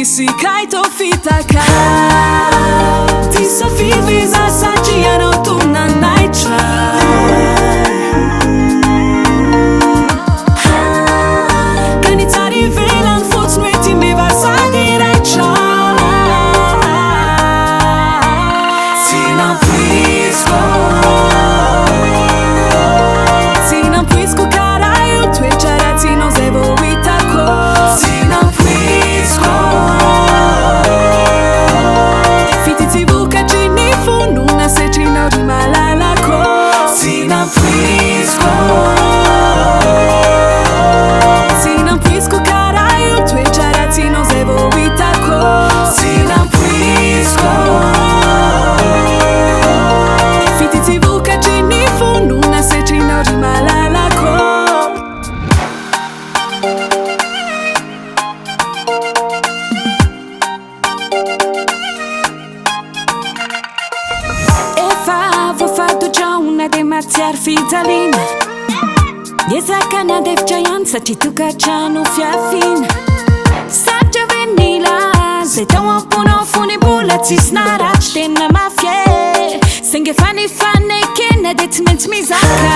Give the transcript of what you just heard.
si kaito fitaka tisafiviza sachiano tunanaitra kanitsari velan fotsiny hoe ty mevasady raitra tsy nampoiziko karaha io toetra ratsianao zay vao hitako tsy nampoiziko fity tsy vokatry ny fonona setrinao ry malalako tsy nampoiziko tsy nampoiziko karaha io toetra ratsianao zay vao hitako tsy nampoiziko fity tsy vokatry ny fonona setrinao ry malalako efa voafadodraona de matsiary fijaliana ezakana devitra ihany satria tokantrano fiafina sarotra venila zay tao amponao fony mbola tsisy naratry tena mafia saingy efa nifanekena de tsy maintsy mizaka